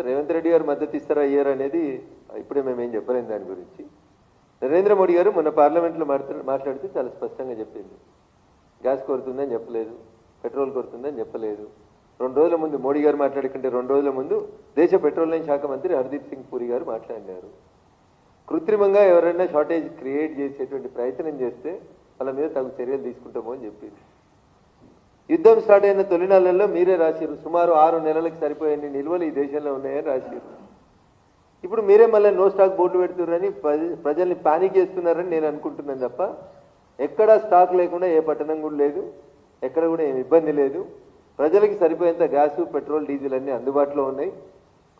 రేవంత్ రెడ్డి గారు మద్దతు ఇస్తారా ఇయ్యారా అనేది ఇప్పుడే మేమేం చెప్పలేము దాని గురించి. నరేంద్ర మోడీ గారు మొన్న పార్లమెంట్లో మాట్లాడితే చాలా స్పష్టంగా చెప్పింది. గ్యాస్ కొరుతుందని చెప్పలేదు, పెట్రోల్ కొరుతుందని చెప్పలేదు. 2 రోజుల ముందు మోడీ గారు మాట్లాడుకుంటే 2 రోజుల ముందు దేశ పెట్రోలియం శాఖ మంత్రి హర్దీప్ సింగ్ పూరి గారు మాట్లాడినారు. కృత్రిమంగా ఎవరైనా షార్టేజ్ క్రియేట్ చేసేటువంటి ప్రయత్నం చేస్తే వాళ్ళ మీద తగు చర్యలు తీసుకుంటామో అని చెప్పింది. యుద్ధం స్టార్ట్ అయిన తొలి నెలల్లో మీరే రాశారు సుమారు 6 నెలలకు సరిపోయే నిల్వలు ఈ దేశంలో ఉన్నాయని రాశారు. ఇప్పుడు మీరే మళ్ళీ నో స్టాక్ బోర్డు పెడుతున్నారని ప్రజల్ని పానిక్ చేస్తున్నారని నేను అనుకుంటున్నాను తప్ప ఎక్కడ స్టాక్ లేకుండా ఏ పట్టణం కూడా లేదు, ఎక్కడ కూడా ఏమి ఇబ్బంది లేదు. ప్రజలకి సరిపోయేంత గ్యాసు, పెట్రోల్, డీజిల్ అన్నీ అందుబాటులో ఉన్నాయి.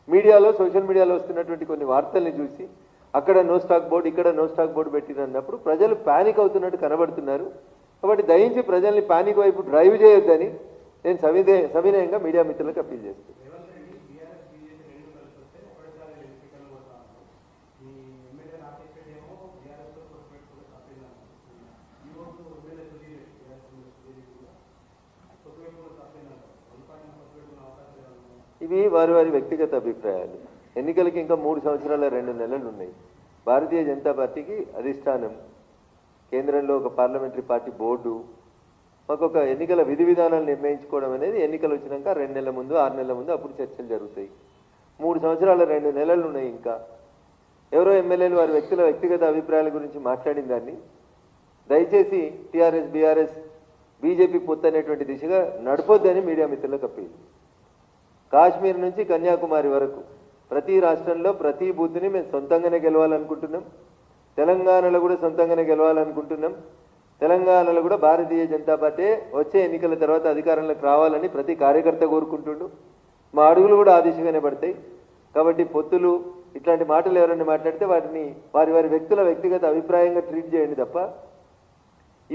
మీడియాలో, సోషల్ మీడియాలో వస్తున్నటువంటి కొన్ని వార్తల్ని చూసి అక్కడ నో స్టాక్ బోర్డు, ఇక్కడ నో స్టాక్ బోర్డు పెట్టినప్పుడు ప్రజలు పానిక్ అవుతున్నట్టు కనబడుతున్నారు. కాబట్టి దయించి ప్రజల్ని పానిక్ వైపు డ్రైవ్ చేయొద్దని నేను సవినయంగా మీడియా మిత్రులకు అప్పీల్ చేస్తున్నాను. ఇవి వారి వారి వ్యక్తిగత అభిప్రాయాలు. ఎన్నికలకి ఇంకా 3 సంవత్సరాల 2 నెలలు ఉన్నాయి. భారతీయ జనతా పార్టీకి అధిష్టానం, కేంద్రంలో ఒక పార్లమెంటరీ పార్టీ బోర్డు, మాకొక ఎన్నికల విధి విధానాలు నిర్ణయించుకోవడం అనేది ఎన్నికలు వచ్చినాక 2 నెలల ముందు, 6 నెలల ముందు అప్పుడు చర్చలు జరుగుతాయి. 3 సంవత్సరాల 2 నెలలు ఉన్నాయి. ఇంకా ఎవరో ఎమ్మెల్యేలు వారి వ్యక్తిగత అభిప్రాయాల గురించి మాట్లాడిన దాన్ని దయచేసి టీఆర్ఎస్, బీఆర్ఎస్, బీజేపీ పొత్తు అనేటువంటి దిశగా నడపొద్దని మీడియా మిత్రులకు అప్పీల్. కాశ్మీర్ నుంచి కన్యాకుమారి వరకు ప్రతి రాష్ట్రంలో ప్రతి బూత్ని మేము సొంతంగానే గెలవాలనుకుంటున్నాం. తెలంగాణలో కూడా సొంతంగానే గెలవాలనుకుంటున్నాం. తెలంగాణలో కూడా భారతీయ జనతా పార్టీ వచ్చే ఎన్నికల తర్వాత అధికారంలోకి రావాలని ప్రతి కార్యకర్త కోరుకుంటుండు. మా అడుగులు కూడా ఆ దిశగానే పడతాయి. కాబట్టి పొత్తులు ఇట్లాంటి మాటలు ఎవరైనా మాట్లాడితే వాటిని వారి వారి వ్యక్తిగత అభిప్రాయంగా ట్రీట్ చేయండి తప్ప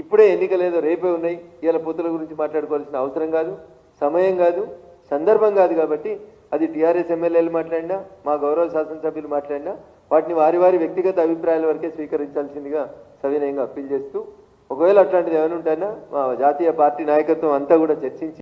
ఇప్పుడే ఎన్నికలేదో రేపే ఉన్నాయి, ఇలా పొత్తుల గురించి మాట్లాడుకోవాల్సిన అవసరం కాదు, సమయం కాదు, సందర్భం కాదు. కాబట్టి అది టీఆర్ఎస్ ఎమ్మెల్యేలు మాట్లాడినా, మా గౌరవ శాసనసభ్యులు మాట్లాడినా వాటిని వారి వారి వ్యక్తిగత అభిప్రాయాల వరకే స్వీకరించాల్సిందిగా సవినయంగా అప్పీల్ చేస్తూ, ఒకవేళ అట్లాంటిది ఏమైనా ఉంటానా మా జాతీయ పార్టీ నాయకత్వం అంతా కూడా చర్చించి